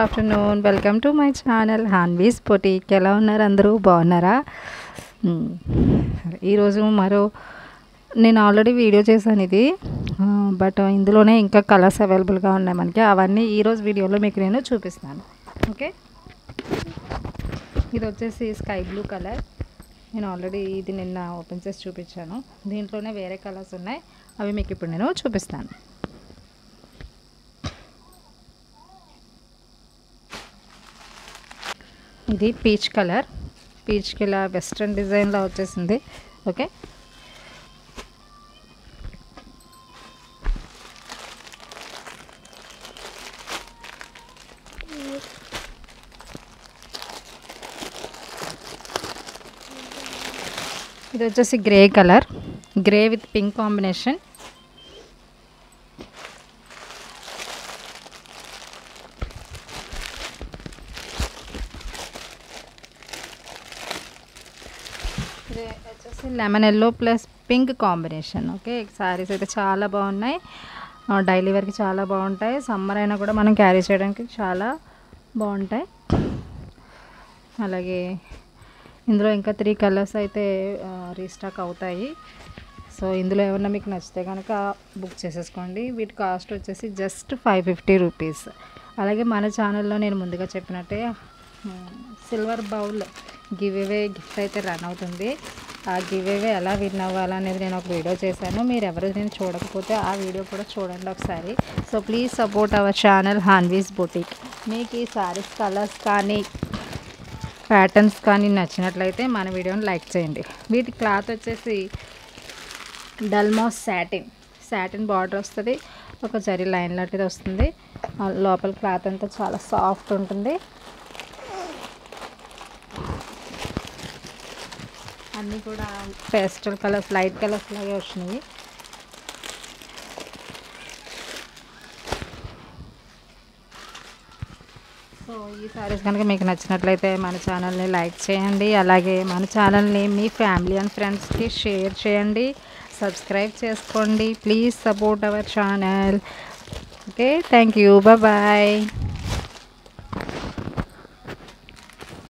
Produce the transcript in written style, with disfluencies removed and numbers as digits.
Afternoon welcome to my channel Hanvi's boutique. ఎలా ఉన్నారు అందరూ? బాగున్నారా? ఈరోజు నేను ఆల్రెడీ వీడియో చేశాను ఇది, బట్ ఇందులోనే ఇంకా కలర్స్ అవైలబుల్గా ఉన్నాయి మనకి. అవన్నీ ఈరోజు వీడియోలో మీకు నేను చూపిస్తాను. ఓకే, ఇది వచ్చేసి స్కై బ్లూ కలర్. నేను ఆల్రెడీ ఇది నిన్న ఓపెన్ చేసి చూపించాను. దీంట్లోనే వేరే కలర్స్ ఉన్నాయి, అవి మీకు ఇప్పుడు నేను చూపిస్తాను. ఇది పీచ్ కలర్. పీచ్కి ఇలా వెస్ట్రన్ డిజైన్లో వచ్చేసింది. ఓకే, ఇది వచ్చేసి grey colour, grey with pink combination. ఇది వచ్చేసి lemon yellow plus pink combination. Okay, saris అయితే చాలా బాగున్నాయి, డైలీ వేర్కి చాలా బాగుంటాయి. సమ్మర్ అయినా కూడా మనం క్యారీ చేయడానికి చాలా బాగుంటాయి. అలాగే ఇందులో ఇంకా 3 కలర్స్ అయితే రీస్టాక్ అవుతాయి. సో ఇందులో ఏమన్నా మీకు నచ్చితే కనుక బుక్ చేసేసుకోండి. వీటి కాస్ట్ వచ్చేసి జస్ట్ 550 రూపీస్. అలాగే మన ఛానల్లో నేను ముందుగా చెప్పినట్టే silver bowl give away gift అయితే రన్ అవుతుంది. ఆ గివ్ అవే ఎలా విన్ అవ్వాలనేది నేను ఒక వీడియో చేశాను. మీరు ఎవరు నేను చూడకపోతే ఆ వీడియో కూడా చూడండి ఒకసారి. So please support our channel Hanvi's boutique. మీకు ఈ సారీస్ కలర్స్ కానీ ప్యాటర్న్స్ కానీ నచ్చినట్లయితే మన వీడియోని లైక్ చేయండి. వీటి క్లాత్ వచ్చేసి డల్మాస్ సాటిన్ బార్డర్ వస్తుంది, ఒక జరీ లైన్ లాంటిది వస్తుంది. లోపల క్లాత్ అంతా చాలా సాఫ్ట్ ఉంటుంది. అన్నీ కూడా పేస్టల్ కలర్స్, లైట్ కలర్స్ లాగే వచ్చినాయి. సో ఈ సారీస్ కనుక మీకు నచ్చినట్లయితే మన ఛానల్ని లైక్ చేయండి. అలాగే మన ఛానల్ని మీ ఫ్యామిలీ అండ్ ఫ్రెండ్స్కి షేర్ చేయండి, సబ్స్క్రైబ్ చేసుకోండి. Please support our channel. Okay, thank you, bye.